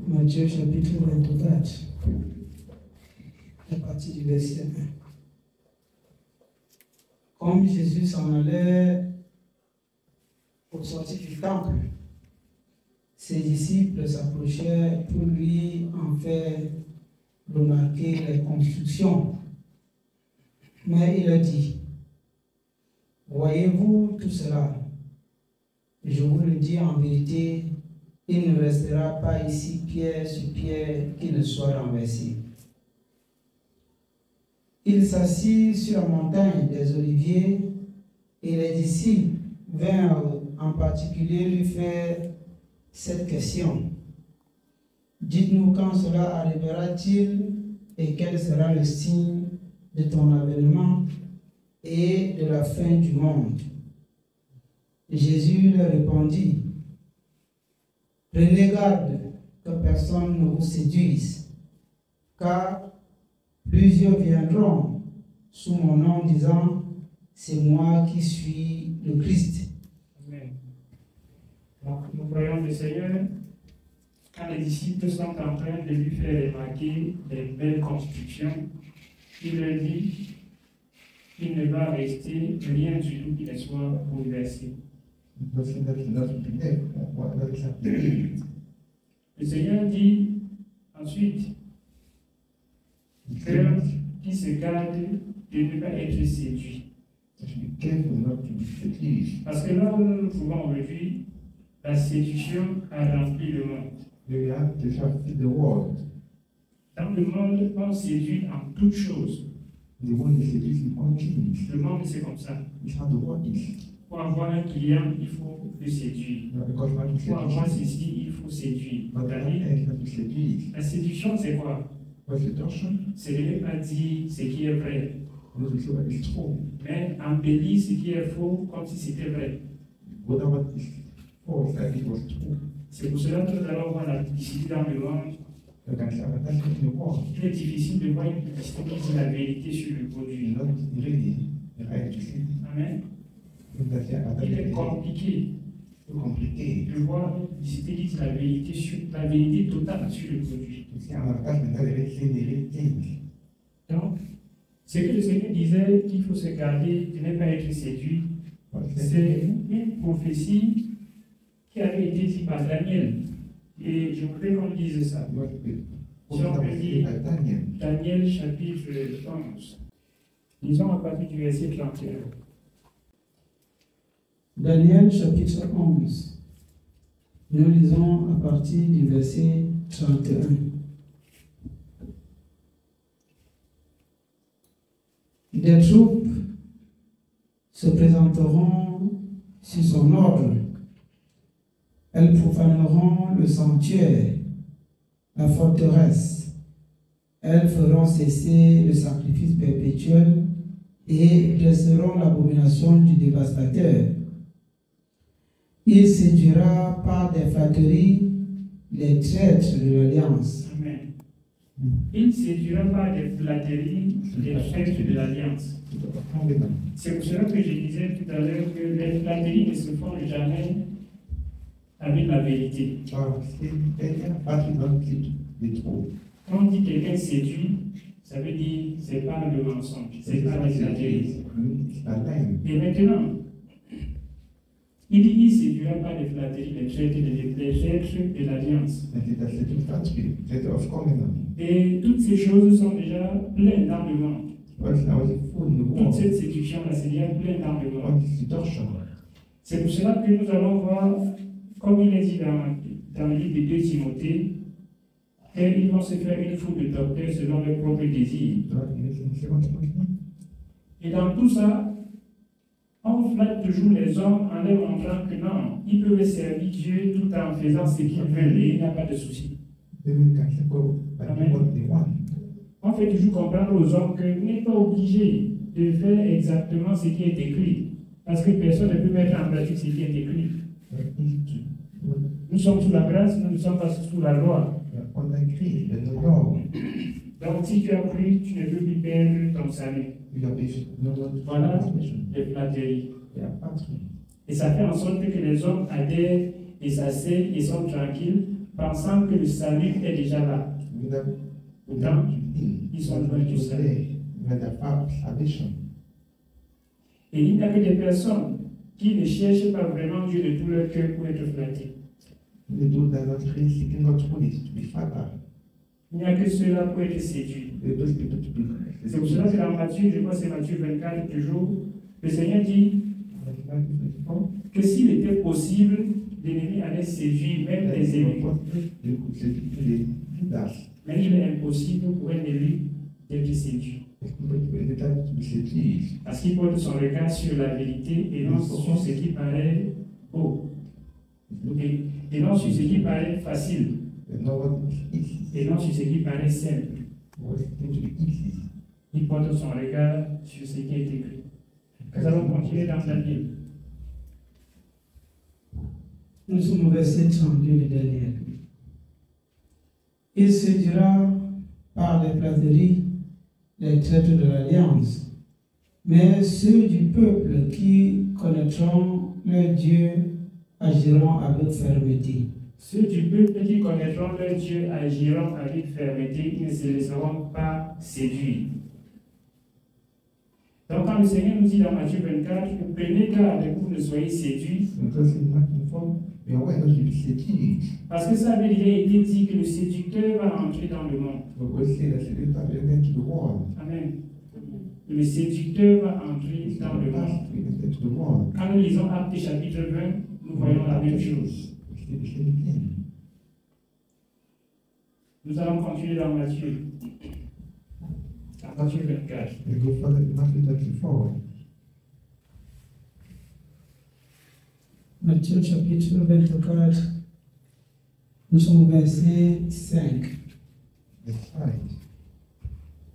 Matthieu chapitre 24, à partir du verset 1. Comme Jésus s'en allait au sortir du temple, ses disciples s'approchaient pour lui en faire remarquer les constructions. Mais il leur dit, « Voyez-vous tout cela? Je vous le dis en vérité, il ne restera pas ici pierre sur pierre qui ne soit renversé. » Il s'assit sur la montagne des Oliviers et les disciples vinrent en particulier lui faire cette question. « Dites-nous quand cela arrivera-t-il et quel sera le signe de ton avènement et de la fin du monde? » Jésus leur répondit, « Prenez garde que personne ne vous séduise, car plusieurs viendront sous mon nom disant, c'est moi qui suis le Christ. » Amen. Donc, nous voyons le Seigneur, quand les disciples sont en train de lui faire remarquer les belles constructions, il leur dit qu'il ne va rester rien du tout qui ne soit bouleversé. Le Seigneur dit ensuite qu'il se garde de ne pas être séduit. Parce que là où nous nous trouvons aujourd'hui, la séduction a rempli le monde. Dans le monde, on séduit en toutes choses. Le monde, c'est comme ça. Pour avoir un client, il faut le séduire. Pour avoir ceci, il faut séduire. La séduction, c'est quoi? C'est de ne pas dire ce qui est vrai, mais embellir ce qui est faux comme si c'était vrai. C'est pour cela que nous allons voir la publicité dans le monde. Il est difficile de voir une publicité qui dit la vérité sur le produit. Amen. Il est compliqué de voir une publicité qui dit la vérité totale sur le produit. Donc, ce que le Seigneur disait qu'il faut se garder de ne pas être séduit, c'est une prophétie qui avait été dite par Daniel. Et je voudrais qu'on dise ça. Si on peut lire Daniel chapitre 11. Lisons à partir du verset 31. Daniel chapitre 11. Nous lisons à partir du verset 31. Des troupes se présenteront sur son ordre. Elles profaneront le sanctuaire, la forteresse. Elles feront cesser le sacrifice perpétuel et dresseront l'abomination du dévastateur. Il séduira par des flatteries les traîtres de l'Alliance. Amen. Il séduira par des flatteries les traîtres de l'Alliance. C'est pour cela que je disais tout à l'heure que les flatteries ne se font jamais avec la vérité. Quand on dit quelqu'un séduit, ça veut dire c'est pas le mensonge, c'est pas la flatterie. Et maintenant, il dit il séduira pas les flatteries, les traîtres de l'Alliance. Et toutes ces choses sont déjà pleines dans le monde. Toute cette séduction-là, c'est déjà plein dans le monde. C'est pour cela que nous allons voir, comme il est dit dans le livre de 2 Timothée, qu'ils vont se faire une foule de docteurs selon leurs propres désirs. Et dans tout ça, on flatte toujours les hommes en leur montrant que non, ils peuvent servir Dieu tout en faisant ce qu'ils veulent et il n'y a pas de souci. Amen. On fait toujours comprendre aux hommes que vous n'êtes pas obligé de faire exactement ce qui est écrit, parce que personne ne peut mettre en pratique ce qui est écrit. Nous sommes sous la grâce, nous ne sommes pas sous la loi. Donc si tu as pris, tu ne peux plus perdre ton salut. Voilà les flatteries. Et ça fait en sorte que les hommes adhèrent et s'asseyent et sont tranquilles pensant que le salut est déjà là. Pourtant, ils sont loin du salut. Et il n'y a que des personnes qui ne cherchent pas vraiment Dieu de tout leur cœur pour être flattés. Il n'y a que ceux-là pour être séduits. C'est pour cela que dans Matthieu, je crois que c'est Matthieu 24 toujours, le Seigneur dit que s'il était possible, l'ennemi allait séduire même les élus. Mais il est impossible pour un élu d'être séduit. Parce qu'il porte son regard sur la vérité et non sur ce qui paraît beau. Et non sur ce qui paraît facile. Et non sur ce qui paraît simple. Il porte son regard sur ce qui est écrit. Nous allons continuer dans Daniel. Nous sommes au verset 32 de Daniel. Il se dira par les flatteries les traîtres de l'alliance, mais ceux du peuple qui connaîtront leur Dieu agiront avec fermeté. Ceux du peuple qui connaîtront leur Dieu agiront avec fermeté, ils ne se laisseront pas séduire. Donc quand le Seigneur nous dit dans Matthieu 24, prenez garde que vous ne soyez séduits, parce que ça avait déjà été dit que le séducteur va entrer dans le monde. Amen. Le séducteur va entrer dans le monde. Quand nous lisons Actes chapitre 20, nous voyons la même chose. Nous allons continuer dans Matthieu. Matthieu 24. Matthieu chapitre 24, nous sommes au verset 5.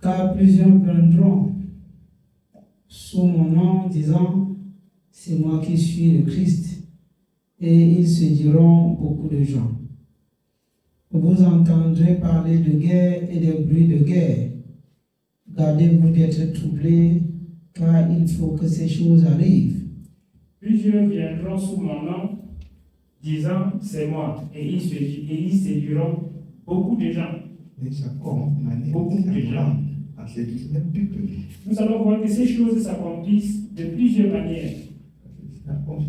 Car plusieurs viendront sous mon nom disant, c'est moi qui suis le Christ, et ils se diront beaucoup de gens. Vous entendrez parler de guerre et des bruits de guerre. Gardez-vous d'être troublés, car il faut que ces choses arrivent. Plusieurs viendront sous mon nom, disant c'est moi, et ils séduiront beaucoup de gens. Beaucoup de gens. Nous allons voir que ces choses s'accomplissent de plusieurs manières.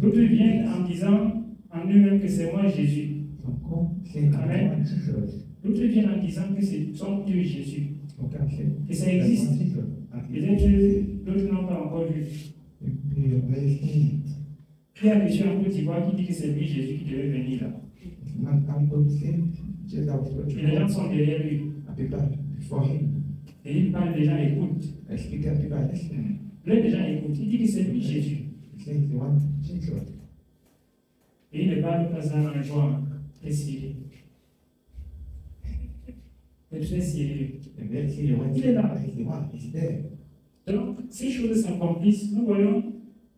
D'autres viennent en disant en eux-mêmes que c'est moi Jésus. Amen. D'autres viennent en disant que c'est son Dieu Jésus. Et ça existe. Peut-être d'autres n'ont pas encore vu. Il y a des gens en Côte d'Ivoire qui disent que c'est lui Jésus qui devait venir là. Et les gens sont derrière lui. Et il parle, les gens écoutent. Les gens écoutent. Il dit que c'est lui Jésus. Et il ne parle pas ça en joie. Très sérieux. C'est très sérieux. Il est là. Donc, ces choses s'accomplissent, nous voyons,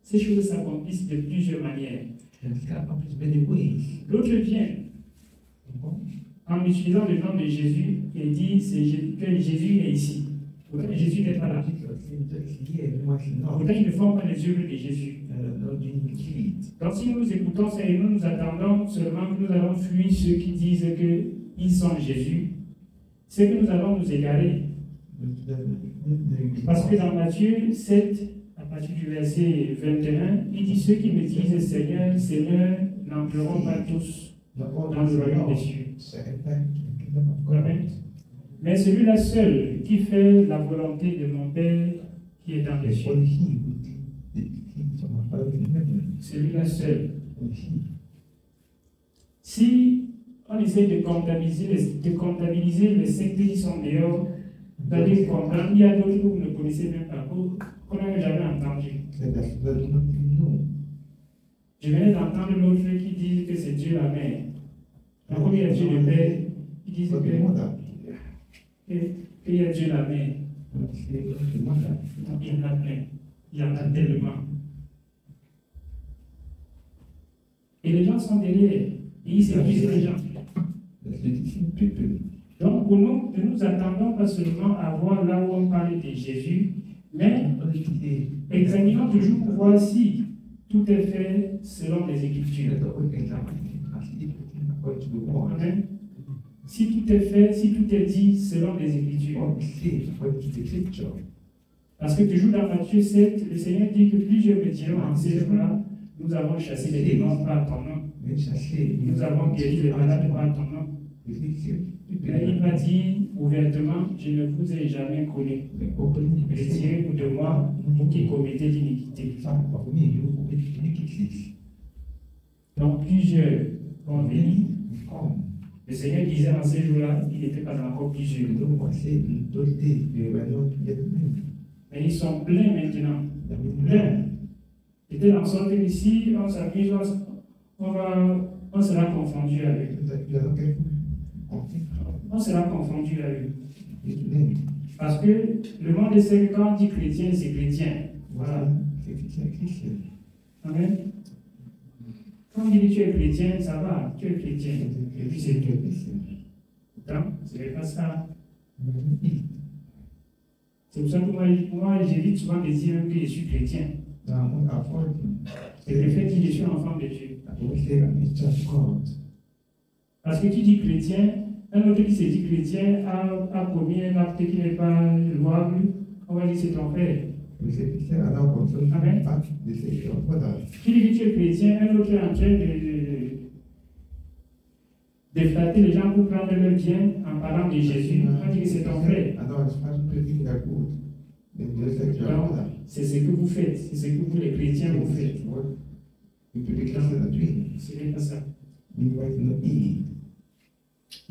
ces choses s'accomplissent de plusieurs manières. D'autres viennent en utilisant le nom de Jésus et disent que Jésus est ici. Pourtant, Jésus n'est pas là. Pourtant, ils ne font pas les œuvres de Jésus. Donc, si nous écoutons ça et nous attendons seulement que nous allons fuir ceux qui disent qu'ils sont Jésus, c'est que nous allons nous égarer. Parce que dans Matthieu 7, à partir du verset 21, il dit ceux qui me disent Seigneur, Seigneur, n'entreront pas tous dans le royaume des cieux. Amen. Mais celui-là seul qui fait la volonté de mon Père qui est dans les cieux. Celui-là seul. Si on essaie de comptabiliser les sectes qui sont dehors, vous allez comprendre, il y a d'autres que vous ne connaissez même pas, qu'on n'a jamais entendu. Je venais d'entendre l'autre qui dit que c'est Dieu la mère. Donc, comme il y a Dieu le Père, ils disent qu'il y a Dieu la mère. Il y en a plein. Il y en a tellement. Et les gens sont derrière. Et ils séduisent les gens. Donc, pour nous, ne nous attendons pas seulement à voir là où on parle de Jésus, mais examinons toujours pour voir si tout est fait selon les Écritures. Amen. Si tout est fait, si tout est dit selon les Écritures. what we say according to the scripture. Parce que toujours dans Matthieu 7, le Seigneur dit que plusieurs me diront en ces jours-là, nous avons chassé les démons par ton nom. When shall say, Nous avons guéri les malades par ton nom. Mais il m'a dit ouvertement, je ne vous ai jamais connu. Retirez-vous de moi, vous qui commettez l'iniquité. Donc plusieurs vont venir. Le Seigneur disait en ces jours-là, il n'était pas encore plusieurs. Mais ils sont pleins maintenant. Pleins. C'était en sorte qu'ici, on s'amuse, on sera confondu avec eux. On sera confondu avec eux. Parce que le monde sait que quand on dit chrétien, c'est chrétien. Voilà. Amen. Quand on dit que tu es chrétien, ça va, tu es chrétien. Et puis c'est tout. Pourtant, ce n'est pas ça. C'est pour ça que moi j'évite souvent de dire que je suis chrétien. C'est le fait que je suis enfant de Dieu. Parce que tu dis chrétien, un autre qui se dit chrétien a commis un acte qui n'est pas louable, on va dire c'est ton frère. Amen. Tu dis que tu es chrétien, un autre est en train de flatter les gens pour prendre leur bien en parlant de Jésus, on dit que c'est ton frère. C'est ce que vous faites, c'est ce que vous les chrétiens vous faites. Ce n'est pas ça. Nous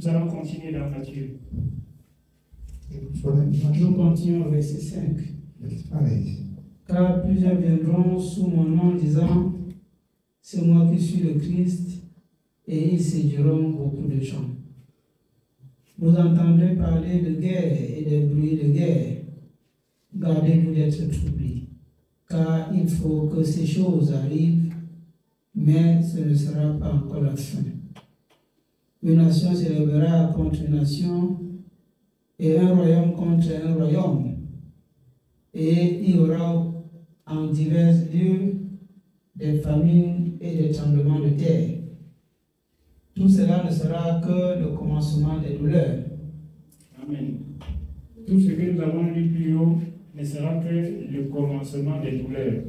allons continuer dans Matthieu. Nous continuons au verset 5. Car plusieurs viendront sous mon nom disant, c'est moi qui suis le Christ, et ils séduiront beaucoup de gens. Vous entendrez parler de guerre et de bruits de guerre. Gardez-vous d'être troublés, car il faut que ces choses arrivent, mais ce ne sera pas encore la fin. Une nation s'élèvera contre une nation, et un royaume contre un royaume. Et il y aura en divers lieux des famines et des tremblements de terre. Tout cela ne sera que le commencement des douleurs. Amen. Tout ce que nous avons lu plus haut ne sera que le commencement des douleurs.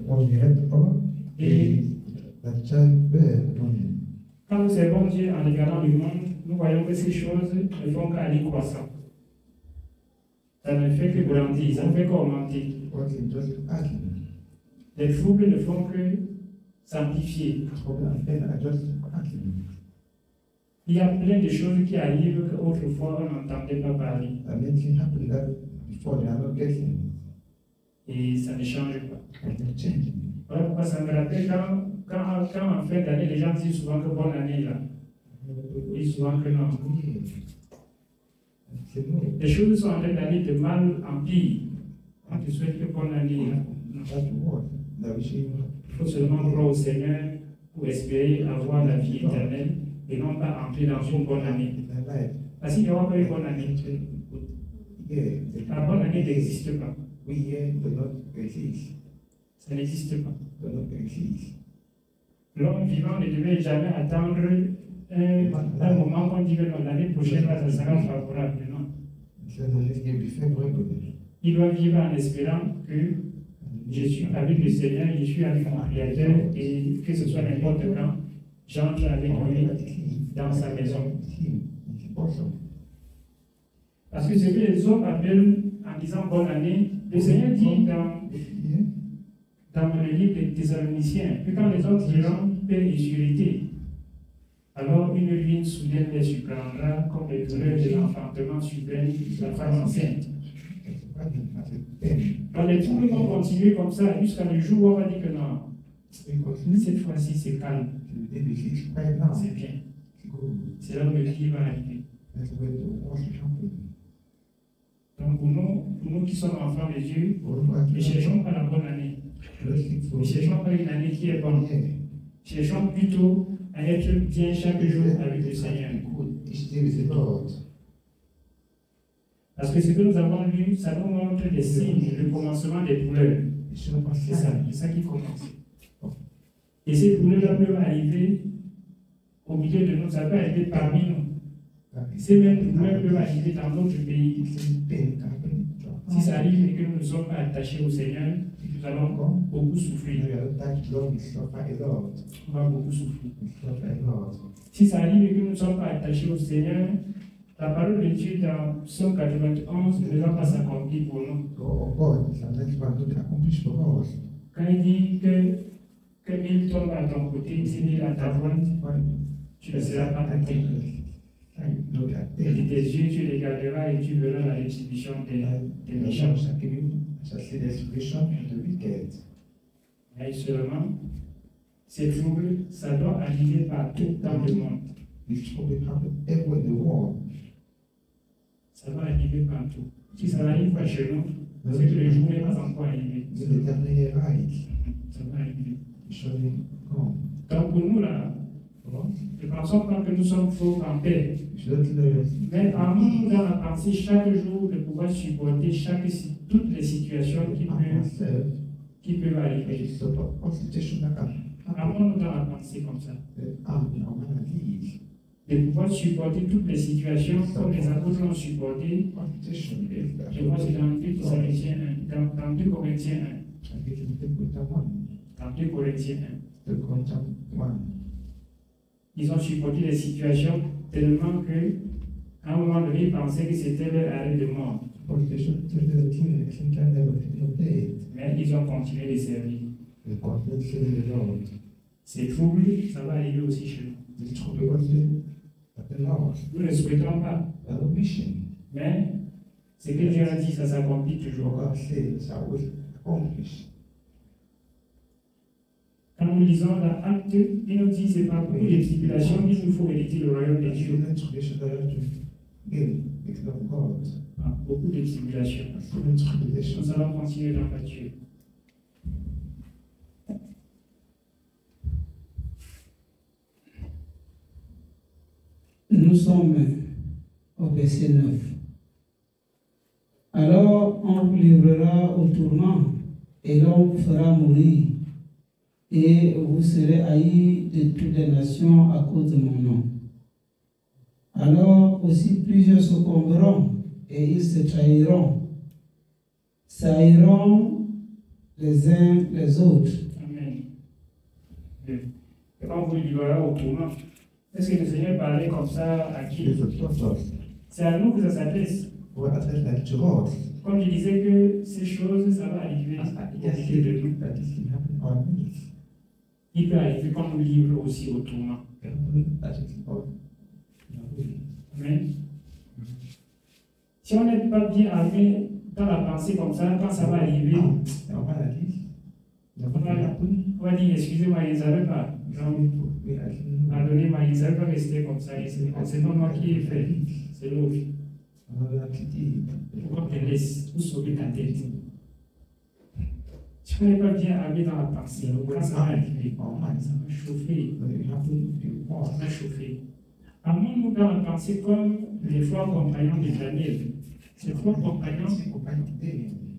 Et quand nous servons Dieu en regardant le monde, nous voyons que ces choses ne font qu'aller croissant. Ça ne fait que grandir, ça ne fait qu'augmenter. Les troubles ne font que s'amplifier. Il y a plein de choses qui arrivent qu'autrefois on n'entendait pas parler. Et ça ne change pas. Voilà pourquoi ça me rappelle quand en fin d'année, les gens disent souvent que bonne année là. Ils disent souvent que non. Les choses sont en train d'aller de mal en pire. On te souhaite que bonne année là. Il faut seulement croire au Seigneur pour espérer avoir la vie éternelle et non pas entrer dans une bonne année. Parce qu'il n'y aura pas une bonne année. La bonne année n'existe pas. Ça n'existe pas. L'homme vivant ne devait jamais attendre un moment qu'on dit que l'année prochaine, ça sera favorable. Non. Il doit vivre en espérant que je suis avec le Seigneur, je suis avec mon Créateur, et que ce soit n'importe quand, j'entre avec lui dans sa maison. Parce que ce que les hommes appellent en disant bonne année, le Seigneur dit dans le livre des Thessaloniciens que quand les autres diront paix et sûreté, alors une ruine soudaine les surprendra comme les douleurs de l'enfantement surprennent la femme enceinte. Dans les troubles vont continuer comme ça jusqu'à le jour où on va dire que non, cette fois-ci c'est calme, c'est bien. C'est là où le qui va arriver. Donc pour nous qui sommes enfants de Dieu, ne cherchons pas la bonne année. Ne cherchons pas une année qui est bonne. Cherchons plutôt à être bien chaque jour avec le Seigneur. Parce que ce que nous avons lu, ça nous montre les signes, le commencement des douleurs. C'est ça qui commence. Et ces douleurs-là peuvent arriver au milieu de nous, ça peut arriver parmi nous. Ces mêmes douleurs peuvent arriver dans notre pays. Si ça arrive et que nous ne sommes pas attachés au Seigneur, nous allons beaucoup souffrir. On va beaucoup souffrir. Si ça arrive et que nous ne sommes pas attachés au Seigneur, la parole de Dieu dans Psaume 91 ne va pas s'accomplir pour nous. Quand il dit que 1000 tombent à ton côté, 10 000 à ta droite, tu ne seras pas atteint. Et tes yeux, tu les garderas et tu verras la rétribution des méchants. Mais seulement, ces troubles, ça doit arriver partout dans le monde. Ça va arriver partout. Si ça n'arrive pas chez nous, c'est que le jour n'est pas encore arrivé. Ça va arriver. Donc pour nous là, ne pensons pas que nous sommes faux en paix. Mais en nous, dans la pensée, chaque jour, de pouvoir supporter toutes les situations qui peuvent arriver. Avons-nous dans la pensée comme ça. De pouvoir supporter toutes les situations comme les apôtres l'ont supporté. Je vois c'est dans 2 Corinthiens 1. Dans 2 Corinthiens 1. Dans 2 Corinthiens 1. Ils ont supporté les situations tellement qu'à un moment donné, ils pensaient que c'était leur arrêt de mort. Mais ils ont continué de servir. Ces troubles, ça va arriver aussi chez nous. Nous ne souhaitons pas. Mais ce que Dieu a dit, ça s'accomplit toujours. Quand nous lisons dans Actes, il nous dit que ce n'est pas pour les tribulations qu'il nous faut hériter le royaume de Dieu. Beaucoup de tribulations. Nous allons continuer dans Matthieu. Nous sommes au verset 9. Alors on vous livrera au tourment et l'on vous fera mourir. Et vous serez haïs de toutes les nations à cause de mon nom. Alors aussi plusieurs succomberont et ils se trahiront, s'haïront les uns les autres. Amen. Et on vous livrera au tourment. Est-ce que le Seigneur parlait comme ça à qui? C'est à nous que ça s'adresse. Comme je disais que ces choses, ça va arriver de nous. Il peut arriver qu'on nous livre aussi au tourment. Amen. Si on n'est pas bien armé dans la pensée comme ça, quand ça va arriver, on va dire, excusez-moi, ils ne savaient pas. Pardonnez-moi, ils ne savaient pas rester comme ça. C'est pas moi qui ai fait, c'est l'autre. Pourquoi te laisse pour sauver ta tête? Si on n'est pas bien armé dans la pensée, quand ça va arriver, ça va chauffer. Ça va chauffer. Amons-nous dans la pensée comme les trois compagnons de Daniel. Ces trois compagnons,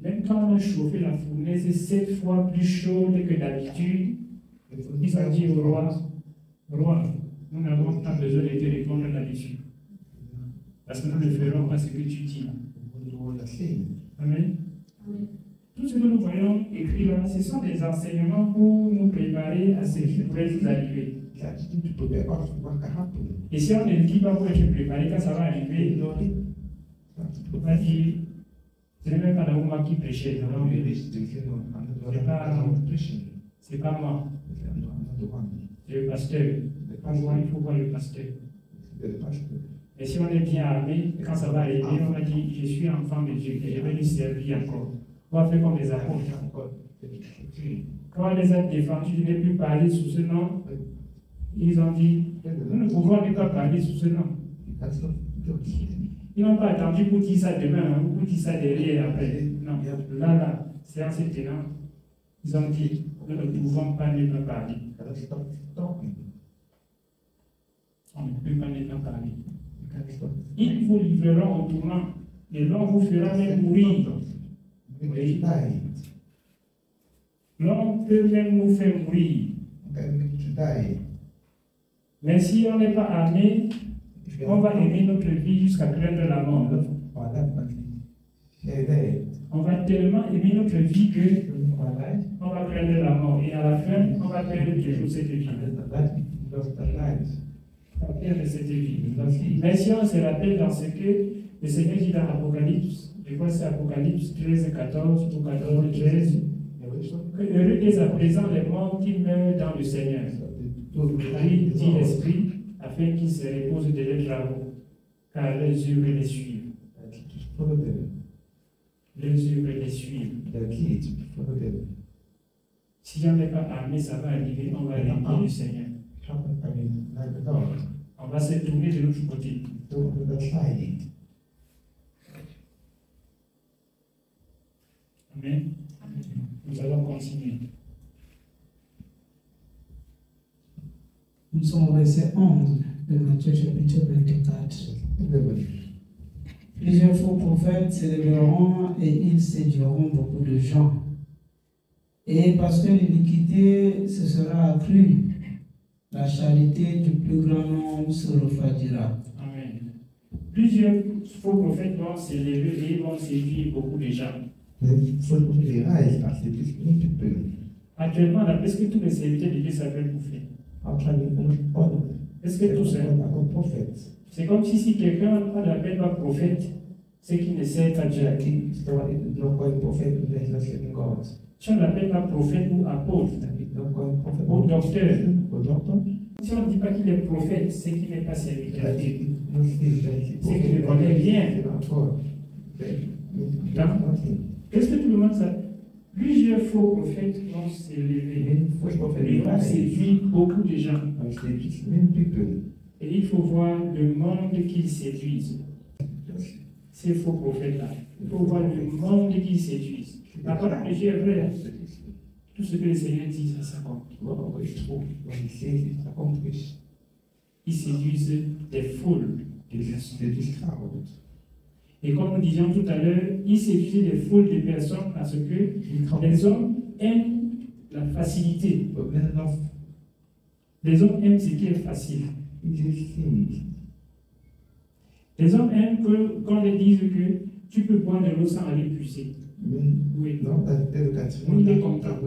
même quand on a chauffé la fournaise 7 fois plus chaude que d'habitude, ils ont dit au roi, nous n'avons pas besoin de te répondre là-dessus. Parce que nous ne ferons pas ce que tu dis. Amen. Tout ce que nous voyons écrit là, ce sont des enseignements pour nous préparer à ce qui pourrait nous arriver. Et si on ne le dit pas pour être préparé, quand ça va arriver, on va dire, ce n'est même pas moi qui prêchais. C'est pas moi. C'est le pasteur. Moi, il faut voir le pasteur. Et si on est bien armé, quand ça va arriver, on va dire, je suis enfant de Dieu et je vais lui servir encore. On va faire comme les apôtres. Quand on les a défendus de ne plus parler sous ce nom, ils ont dit, nous ne pouvons pas parler sous ce nom. Ils n'ont pas attendu pour dire ça demain, ou pour dire ça derrière après. Non, là, c'est en ce tenant. Ils ont dit, nous ne pouvons pas ne pas parler. On ne peut pas ne pas parler. Ils vous livreront au tourment, et l'on vous fera même mourir. Oui. L'on peut même nous faire mourir. Mais si on n'est pas armé, On va aimer notre vie jusqu'à craindre la mort. On va tellement aimer notre vie que on va craindre la mort. Et à la fin, on va perdre toujours cette vie. On va perdre cette vie. Mais si on se rappelle dans ce que le Seigneur dit dans Apocalypse, je crois que c'est Apocalypse 13, 14 ou 14, 13, que heureux est à présent les morts qui meurent dans le Seigneur. Lui dit l'Esprit, afin qu'ils se reposent de leurs travaux, car leurs œuvres les suivent. Leurs œuvres les suivent. Si on n'est pas armé, ça va arriver, on va régner le Seigneur. On va se tourner de l'autre côté. Amen. Nous allons continuer. Nous sommes au verset 11 de Matthieu chapitre 24. Plusieurs faux prophètes se lèveront et ils séduiront beaucoup de gens. Et parce que l'iniquité se sera accrue, la charité du plus grand nombre se refroidira. Amen. Plusieurs faux prophètes vont s'élever et vont séduire beaucoup de gens. Actuellement, d'après ce que tous les serviteurs de Dieu s'appellent prophètes. Est-ce que tout ça? C'est comme si quelqu'un ne l'appelle pas prophète, c'est qu'il ne sert pas Dieu. Si on ne l'appelle pas prophète ou apôtre, ou docteur, si on ne dit pas qu'il est prophète, c'est qu'il n'est pas serviteur de Dieu. C'est qu'il ne connaît rien. Qu'est-ce que tout le monde sait? Plusieurs faux prophètes vont s'élever et vont séduire beaucoup de gens. Et il faut voir le monde qu'ils séduisent. Ces faux prophètes-là, il faut voir le monde qu'ils séduisent. La parole de Dieu est vraie. Tout ce que le Seigneur dit, ça s'accomplit. Ils séduisent des foules de personnes. Et comme nous disions tout à l'heure, ils séduisent des foules de personnes parce que les hommes aiment la facilité. Les hommes aiment ce qui est facile. Les hommes aiment qu'on leur dise que tu peux boire de l'eau sans aller puiser. Oui. Il est content.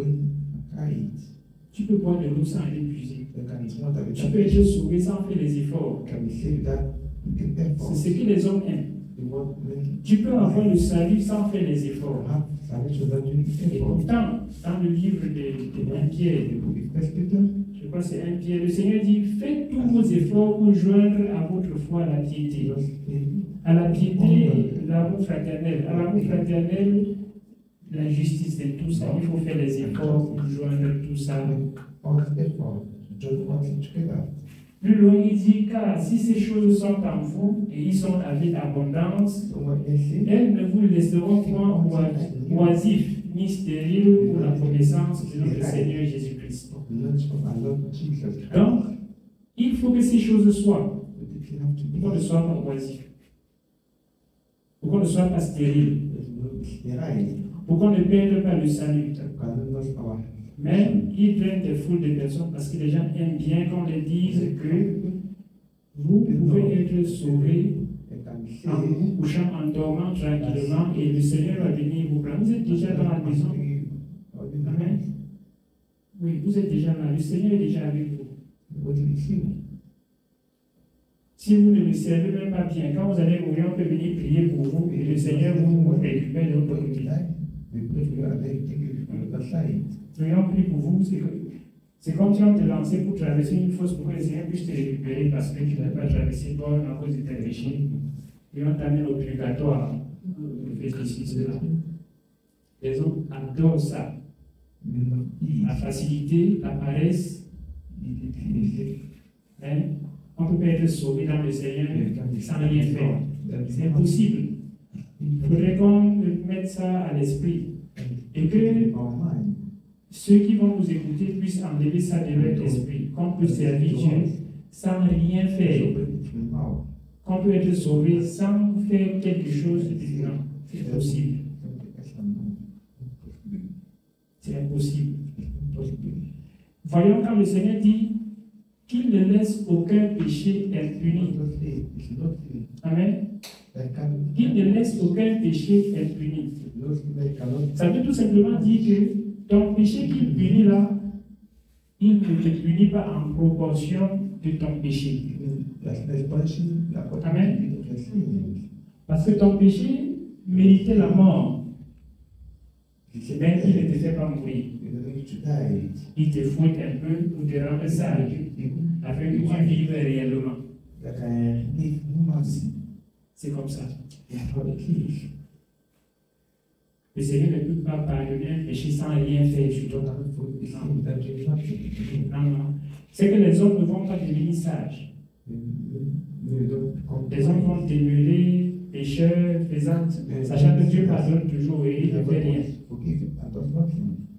Tu peux boire de l'eau sans aller puiser. Tu peux être sauvé sans faire les efforts. C'est ce que les hommes aiment. Tu peux avoir le salut sans faire les efforts. Et pourtant, dans le livre de 1 Pierre, je crois que c'est 1 Pierre, le Seigneur dit, faites tous vos efforts pour joindre à votre foi la piété. À la piété, l'amour fraternel. À l'amour fraternel, la justice et tout ça. Il faut faire les efforts pour joindre tout ça. Plus loin, il dit, car si ces choses sont en vous et ils sont avec abondance, elles ne vous laisseront point oisifs ni stériles pour la connaissance de notre Seigneur Jésus-Christ. Donc, il faut que ces choses soient, pour qu'on ne soit pas oisif, pour qu'on ne soit pas stérile, pour qu'on ne perde pas le salut. Mais ils prennent des foules de personnes parce que les gens aiment bien qu'on leur dise que vous pouvez être sauvés en vous couchant, en dormant tranquillement et le Seigneur va venir vous prendre. Vous êtes déjà dans la maison. Amen. Oui, vous êtes déjà là. Le Seigneur est déjà avec vous. Si vous ne le servez même pas bien, quand vous allez mourir, on peut venir prier pour vous et le Seigneur vous récupère de l'autre côté. Prions plus pour vous. C'est comme si on te lançait pour traverser une fosse pour que le Seigneur puisse te récupérer parce que tu n'as pas traversé bonne à cause de tes péchés. Et on t'amène au purgatoire. Cela. Les hommes adorent ça. La facilité, la paresse. Mais on ne peut pas être sauvé dans le Seigneur sans rien faire. C'est impossible. Il faudrait qu'on mette ça à l'esprit. Et que ceux qui vont nous écouter puissent enlever ça de leur esprit, qu'on peut servir Dieu sans rien faire, qu'on peut être sauvé sans faire quelque chose de différent. C'est possible. C'est impossible. Voyons quand le Seigneur dit qu'il ne laisse aucun péché impuni. Amen. Il ne laisse aucun péché impuni. Ça veut tout simplement dire que ton péché qu'il punit là, il ne te punit pas en proportion de ton péché. Amen. Parce que ton péché méritait la mort. Même il ne te fait pas mourir. Il te fouette un peu pour te rendre sage, afin que tu vives réellement. C'est comme ça. Le Seigneur ne peut pas pardonner un péché sans rien faire sur toi. Non. C'est que les hommes ne vont pas devenir sages. Les hommes vont demeurer pécheurs, faisant, sachant que Dieu pardonne toujours et il ne fait rien.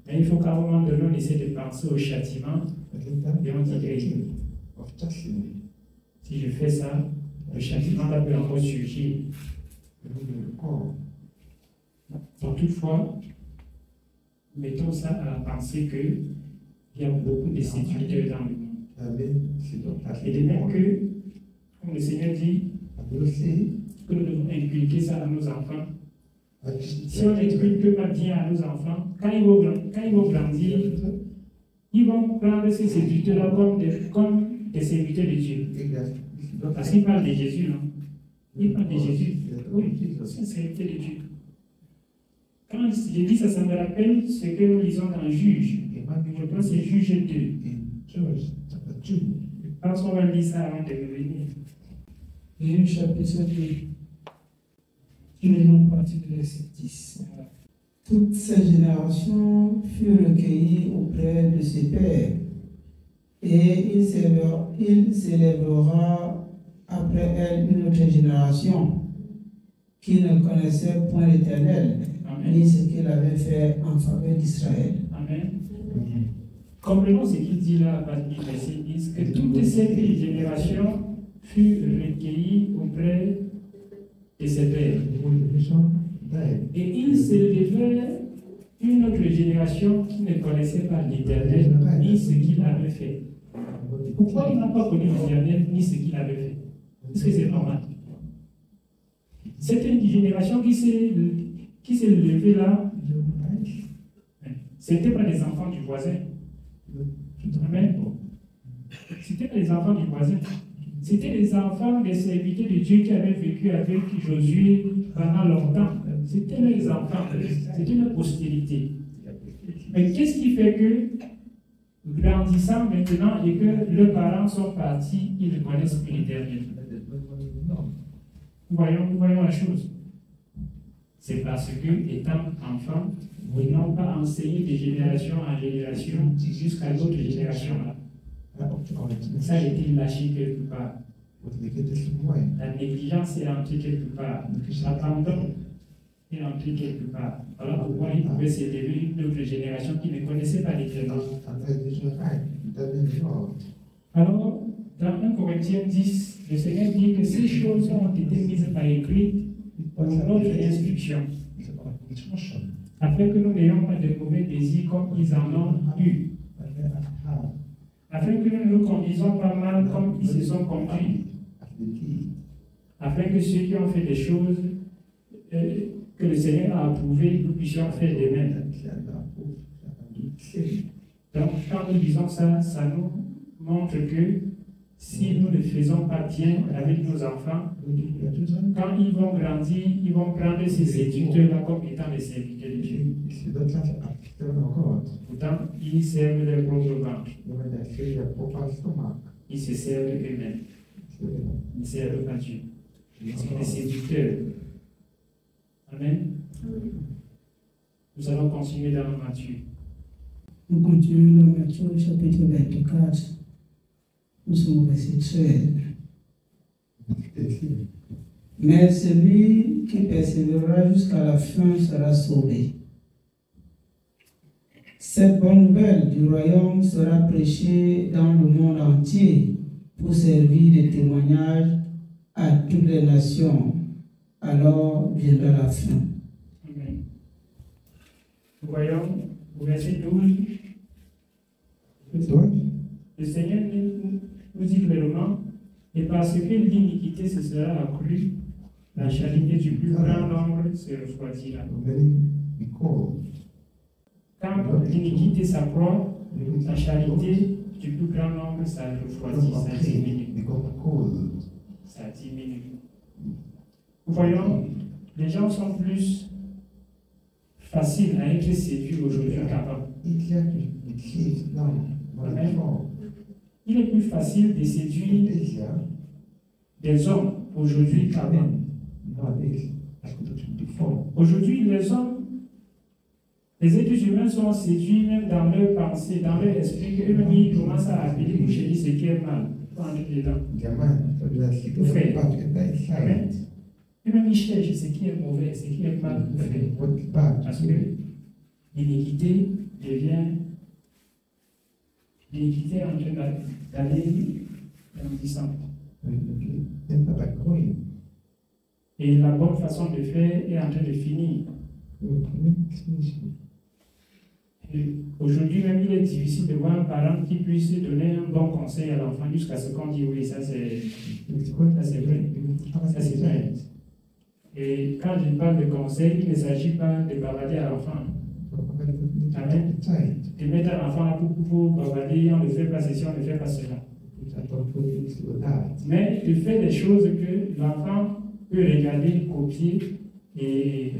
Mais il faut qu'à un moment donné, on essaie de penser au châtiment et on dit que si je fais ça, le châtiment va peut encore surgir. Donc, toutefois, mettons ça à la pensée qu'il y a beaucoup de séducteurs dans le monde. Et de même que, comme le Seigneur dit, que nous devons inculquer ça à nos enfants. Si on n'inculque pas bien à nos enfants, quand ils vont grandir, ils vont prendre ces séducteurs-là comme des serviteurs de Dieu. Parce qu'ils parlent de Jésus, non? Ils parlent de Jésus. Oui, c'est un serviteur de Dieu. Quand je dis ça, ça me rappelle ce que nous lisons dans Juge. Je pense que c'est Juge 2. Je pense qu'on va lire ça avant de revenir. Juge chapitre 2. Nous lisons partir du verset 10. Toutes ces générations furent recueillies auprès de ses pères, et il s'élèvera après elle une autre génération qui ne connaissait point l'Éternel, ni ce qu'il avait fait en faveur d'Israël. Amen. Comprenons ce qu'il dit là à partir du verset 10, que toutes ces générations furent recueillies auprès de ses pères. Et il s'élevait une autre génération qui ne connaissait pas l'Éternel, ni ce qu'il avait fait. Pourquoi il n'a pas connu l'Éternel, ni ce qu'il avait fait? Parce que c'est normal. C'était une génération qui s'est levée là. C'était pas les enfants du voisin. Amen. C'était pas les enfants du voisin. C'était les enfants des serviteurs de Dieu qui avaient vécu avec Josué pendant longtemps. C'était les enfants. C'était une postérité. Mais qu'est-ce qui fait que, grandissant maintenant et que leurs parents sont partis, ils ne connaissent plus l'Éternel? Voyons la chose. C'est parce que, étant enfants, ils n'ont pas enseigné de génération en génération jusqu'à l'autre génération là. Ça a été lâché quelque part. La négligence est rentrée quelque part. L'abandon est rentré quelque part. Voilà pourquoi il pouvait s'élever une autre génération qui ne connaissait pas l'Éternel. Alors, dans 1 Corinthiens 10, le Seigneur dit que ces choses ont été mises par écrit pour notre instruction, afin que nous n'ayons pas de mauvais désirs comme ils en ont eu, afin que nous ne nous conduisons pas mal comme ils se sont conduits, afin que ceux qui ont fait des choses que le Seigneur a approuvées, nous puissions faire de même. Donc, quand nous disons ça, ça nous montre que si nous ne faisons pas bien avec nos enfants, quand ils vont grandir, ils vont prendre ces séducteurs-là comme étant des serviteurs de Dieu. Pourtant, ils servent leur propre ventre. Ils se servent eux-mêmes. Ils servent pas Dieu. Ils sont des séducteurs. Amen. Nous allons continuer dans Matthieu. Nous continuons dans Matthieu chapitre 24. Nous sommes au verset 13. Mais celui qui persévérera jusqu'à la fin sera sauvé. Cette bonne nouvelle du royaume sera prêchée dans le monde entier pour servir de témoignage à toutes les nations. Alors viendra la fin. Amen. Nous voyons au verset 12. Le Seigneur nous dit clairement, et parce que l'iniquité se sera accrue, la charité du plus grand nombre se refroidira. Quand l'iniquité s'accroît, la charité du plus grand nombre, ça refroidit, ça diminue. Ça diminue. Nous voyons, les gens sont plus faciles à être séduits aujourd'hui qu'avant. Il est plus facile de séduire des hommes aujourd'hui qu'avant. Aujourd'hui, les hommes, les êtres humains sont séduits même dans leur pensée, dans leur esprit, qu'eux-mêmes ils commencent à appeler pour chérir ce qui est mal. Amen. Eux-mêmes ils cherchent ce qui est mauvais, ce qui est mal pour faire. Parce que l'iniquité devient. L'iniquité est en train d'aller grandissante. Et la bonne façon de faire est en train de finir. Aujourd'hui même, il est difficile de voir un parent qui puisse donner un bon conseil à l'enfant jusqu'à ce qu'on dit oui, ça c'est vrai. Ça c'est vrai. Et quand je parle de conseil, il ne s'agit pas de bavarder à l'enfant. Amen. De mettre à l'enfant pour bavarder, on ne fait pas ceci, on ne fait pas cela. Mais de faire des choses que l'enfant peut regarder, copier et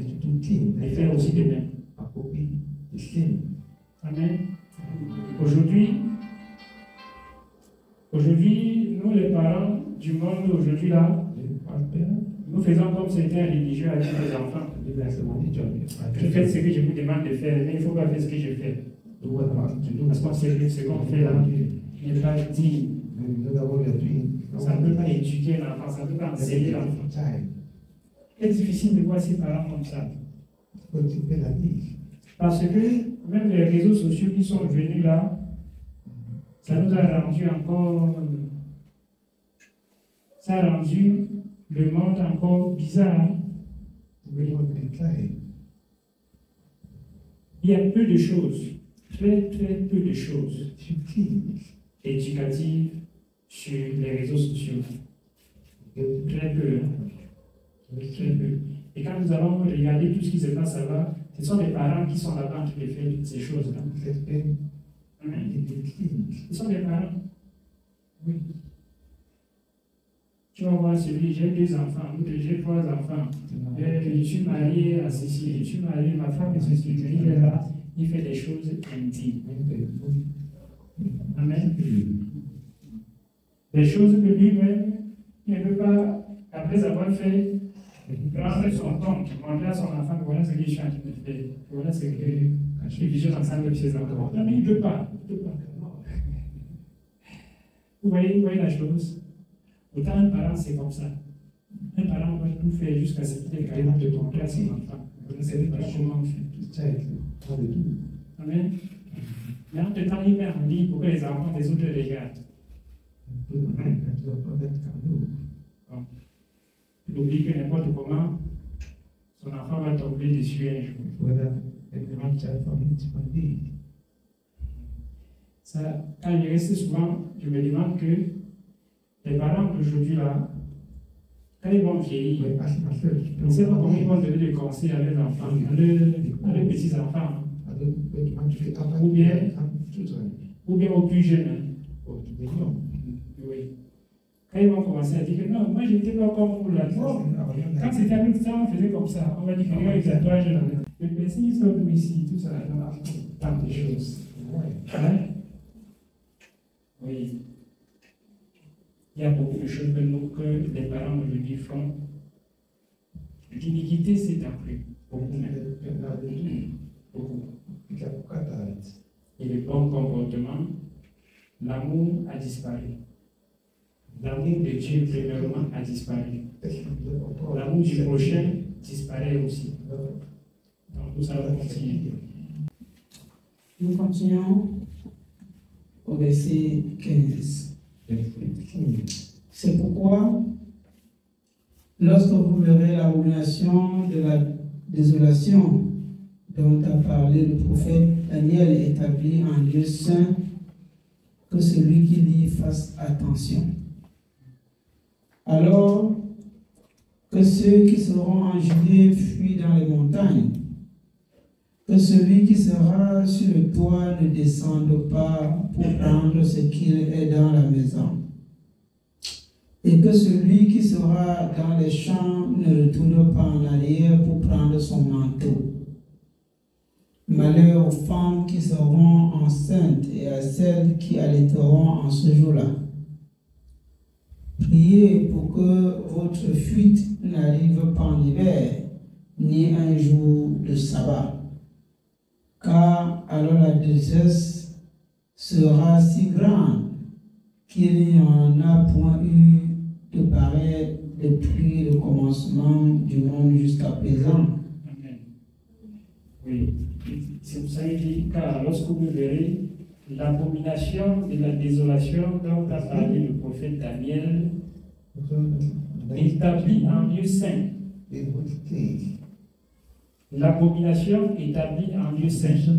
faire aussi de même. Amen. Aujourd'hui, nous les parents du monde aujourd'hui là, nous faisons comme c'était un religieux avec les enfants. Je fais ce que je vous demande de faire, mais il ne faut pas faire ce que je fais. Parce qu'on sait que ce qu'on fait là n'est pas digne. Ça ne peut pas éduquer l'enfant, ça ne peut pas enseigner l'enfant. C'est difficile de voir ses parents comme ça. Parce que même les réseaux sociaux qui sont venus là, ça nous a rendu encore. Ça a rendu le monde encore bizarre. Il y a peu de choses, très peu de choses éducatives sur les réseaux sociaux. Très peu. Très peu. Et quand nous allons regarder tout ce qui se passe là-bas, ce sont les parents qui sont là-bas en train de faire toutes ces choses-là. Ce sont les parents. Oui. Tu vas voir celui, j'ai 2 enfants, j'ai 3 enfants. Je suis marié à ceci, je suis marié, ma femme est ceci. Il est là, il fait des choses intimes. Amen. Des choses que lui-même, il ne peut pas, après avoir fait, prendre son compte, montrer à son enfant que voilà ce que je suis en train de faire. Voilà ce que je suis vigile ensemble avec ses enfants. Non, mais il ne peut pas. Vous voyez la chose? Autant un parent, c'est comme ça. Un parent va tout faire jusqu'à ce qu'il ait capable de montrer à son enfant. Vous ne savez pas comment on fait. Amen. Mais en temps, il met en ligne pour que les enfants des autres regardent. Il oublie que n'importe comment, son enfant va tomber dessus un jour. Ça, quand il reste souvent, je me demande que les parents d'aujourd'hui là, quand ils vont vieillir, je ne sais pas comment ils vont donner des conseils à leurs enfants, à leurs petits-enfants, ou bien aux plus jeunes. Oui. Quand ils vont commencer à dire que non, moi je n'étais pas comme vous là. Quand c'était à nous, on faisait comme ça. On va dire que les gars, ils toi jeunes. Le PC, ils sont nous ici, tout ça, tant de choses. Hein? Oui. Il y a beaucoup de choses que les parents aujourd'hui font. L'iniquité s'est accrue. Beaucoup même. Beaucoup. Et le bon comportement, l'amour a disparu. L'amour de Dieu, premièrement, a disparu. L'amour du prochain disparaît aussi. Donc, nous allons continuer. Nous continuons au verset 15. C'est pourquoi, lorsque vous verrez l'abomination de la désolation dont a parlé le prophète Daniel établi en lieu saint, que celui qui lit fasse attention. Alors que ceux qui seront en Judée fuient dans les montagnes, que celui qui sera sur le toit ne descende pas pour prendre ce qu'il est dans la maison, et que celui qui sera dans les champs ne retourne pas en arrière pour prendre son manteau. Malheur aux femmes qui seront enceintes et à celles qui allaiteront en ce jour-là. Priez pour que votre fuite n'arrive pas en hiver, ni un jour de sabbat, car alors la détresse sera si grande qu'il n'y en a point eu de pareil depuis le commencement du monde jusqu'à présent. Amen. Oui, c'est pour ça qu'il dit, car lorsque vous verrez l'abomination de la désolation dont a parlé le prophète Daniel, établie en lieu saint. L'abomination établie en lieu saint.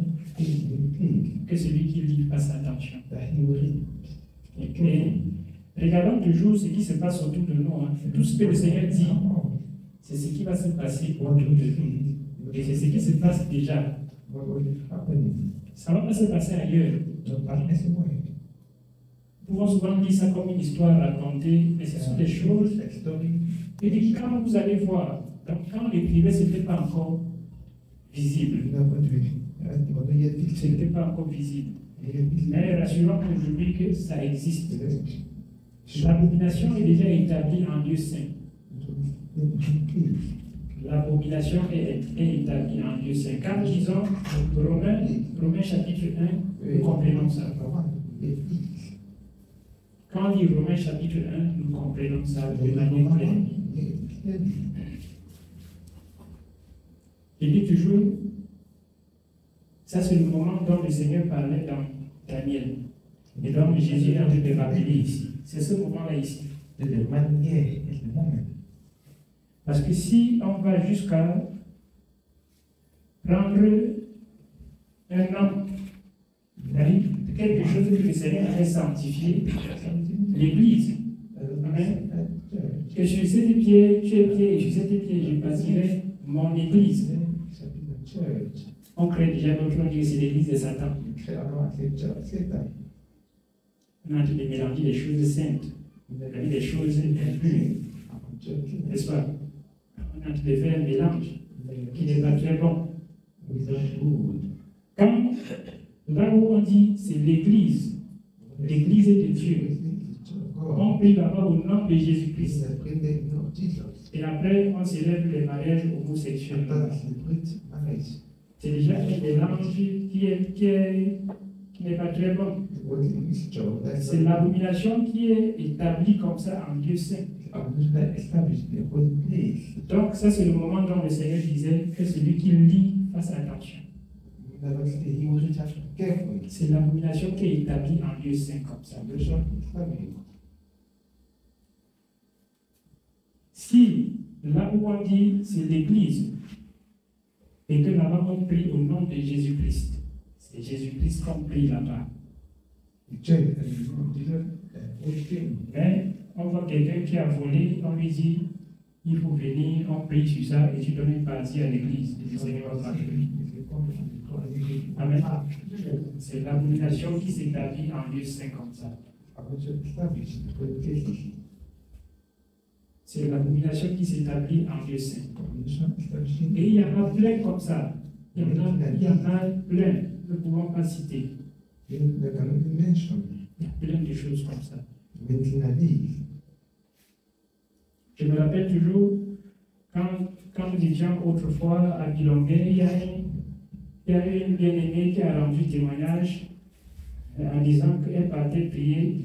Que celui qui lit fasse attention. Et regardons toujours ce qui se passe autour de nous. Hein. Tout ce que le Seigneur dit, c'est ce qui va se passer autour de nous. Et c'est ce qui se passe déjà. Ça ne va pas se passer ailleurs. Nous pouvons souvent dire ça comme une histoire racontée, mais ce sont des choses. Et puis quand vous allez voir, donc quand les privés, ce n'était pas encore visible. Ce n'était pas encore visible. Mais rassurons aujourd'hui que ça existe. L'abomination est déjà établie en lieu saint. L'abomination est établie en lieu saint. Quand nous disons Romains chapitre 1, nous comprenons ça. Quand on lit Romains chapitre 1, nous comprenons ça de manière claire. Il dit toujours, ça c'est le moment dont le Seigneur parlait dans Daniel. Et donc Jésus est en train de rappeler ici. C'est ce moment-là ici. Parce que si on va jusqu'à prendre un homme, quelque chose que le Seigneur avait sanctifié, l'Église. Amen. Que sur ces pieds, tu es pieds, et sur ces pieds, je bâtirai mon Église. On crée déjà notre nom, c'est l'Église de Satan. On a en train de mélanger les choses saintes avec les choses impures. N'est-ce pas? On a en train de faire un mélange qui n'est pas très bon. Quand là où on dit c'est l'Église, l'Église est de Dieu. On prie d'abord au nom de Jésus-Christ. Et après, on célèbre les mariages homosexuels. C'est déjà un mélange qui n'est pas très bon. C'est l'abomination qui est établie comme ça en lieu saint. Donc, ça, c'est le moment dont le Seigneur disait que celui qui lit fasse attention. C'est l'abomination qui est établie en lieu saint comme ça. Si là où on dit c'est l'Église et que là-bas on prie au nom de Jésus-Christ, c'est Jésus-Christ qu'on prie là-bas. Mais on voit quelqu'un qui a volé, on lui dit il faut venir, on prie sur ça et tu donnes une partie à l'Église. Et le Seigneur va marcher. Amen. C'est l'abomination qui s'établit en lieu saint comme ça. C'est l'abomination qui s'établit en lieu saint. Et il y en a plein comme ça. Il y en a plein. Nous ne pouvons pas citer. Il y a plein de choses comme ça. Je me rappelle toujours, quand nous étions autrefois à Bilongué, il y a eu une bien-aimée qui a rendu témoignage en disant qu'elle partait prier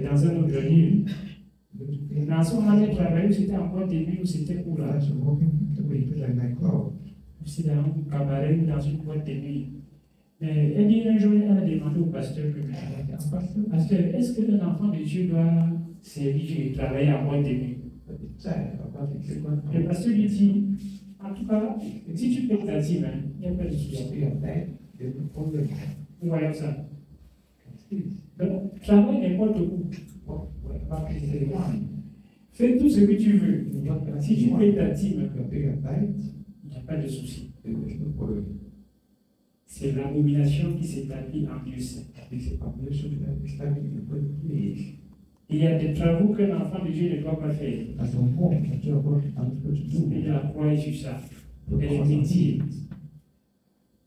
dans un autre lieu. Dans ce moment, elle travaillait, c'était en boîte de nuit ou c'était où là? Oui. C'est dans un cabaret ou dans une boîte de nuit. Mais elle dit un jour, elle a demandé au pasteur, pasteur, est-ce qu'un enfant de Dieu doit servir et travailler en boîte de nuit? Le pasteur lui dit, en tout cas, si tu payes ta dîme, il n'y a pas de souci. Vous voyez ça. Donc, travaille n'importe où. Fais tout ce que tu veux. Si tu payes ta dîme, il n'y a pas de souci. C'est l'abomination qui s'établit en Dieu saint. Il y a des travaux qu'un enfant de Dieu ne doit pas faire. Il a croire sur ça. Il y a des métiers.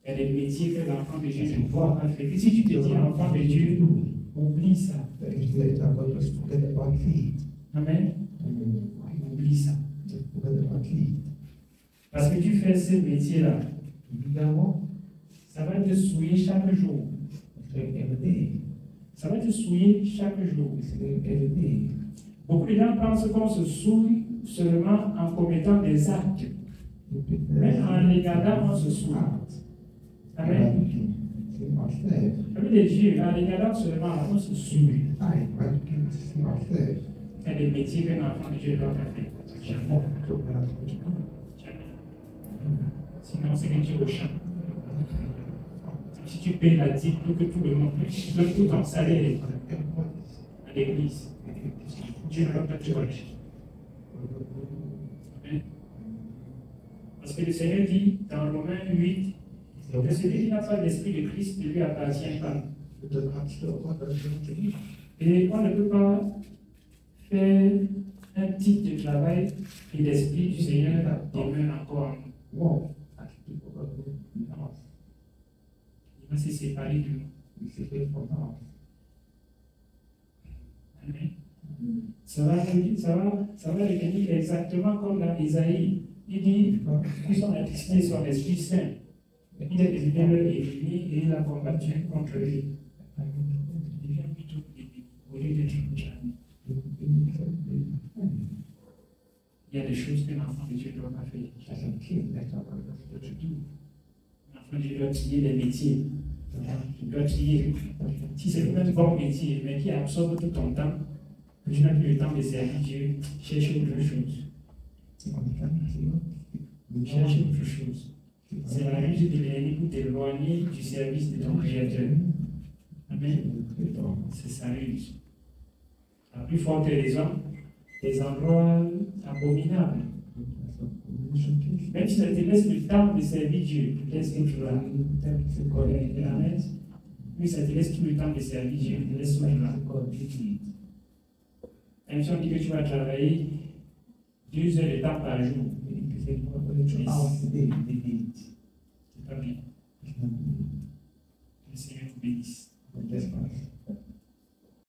Il y a des métiers que l'enfant de Dieu ne doit pas faire. Et si tu te dis enfant de Dieu, oublie ça. Amen. Oublie ça. Parce que tu fais ce métier-là, ça va te souiller chaque jour. Ça va te souiller chaque jour. Beaucoup de gens pensent qu'on se souille seulement en commettant des actes. Mais en les gardant, on se souille. Amen. Avec les yeux, en les gardant seulement, on se souille. Il y a des métiers qu'un enfant de Dieu doit faire. Sinon, c'est que tu es au champ. Si tu payes la dîme pour que tout le monde donne tout ton salaire à l'église, Dieu ne va pas te rejeter. Parce que le Seigneur dit dans Romains 8 que celui qui n'a pas l'esprit de Christ ne lui appartient pas. Et on ne peut pas faire un type de travail et l'esprit du Seigneur demeure encore en nous. Il va se séparer de nous. Amen. Ça va devenir exactement comme dans Isaïe. Il dit qu'ils ont attesté son Esprit Saint. Il est devenu leur ennemi et il a combattu contre lui. Il devient plutôt ennemi au lieu d'être un ami. Il y a des choses que l'enfant de Dieu ne doit pas faire. L'enfant de Dieu doit trier les métiers. Il doit trier. Si c'est un bon métier, mais qui absorbe tout ton temps, tu n'as plus le temps de servir Dieu, cherche autre chose. Cherche autre chose. C'est la ruse de l'ennemi pour t'éloigner du service de ton Créateur. Amen. C'est sa ruse. La plus forte raison, des endroits abominables. Même si ça te laisse le temps de servir Dieu, laisse que tu vas. Amen. Oui, ça te laisse tout le temps de servir Dieu, laisse que tu vas. Même si on dit que tu vas travailler 2 heures de temps par jour, c'est pas bien. Le Seigneur vous bénisse.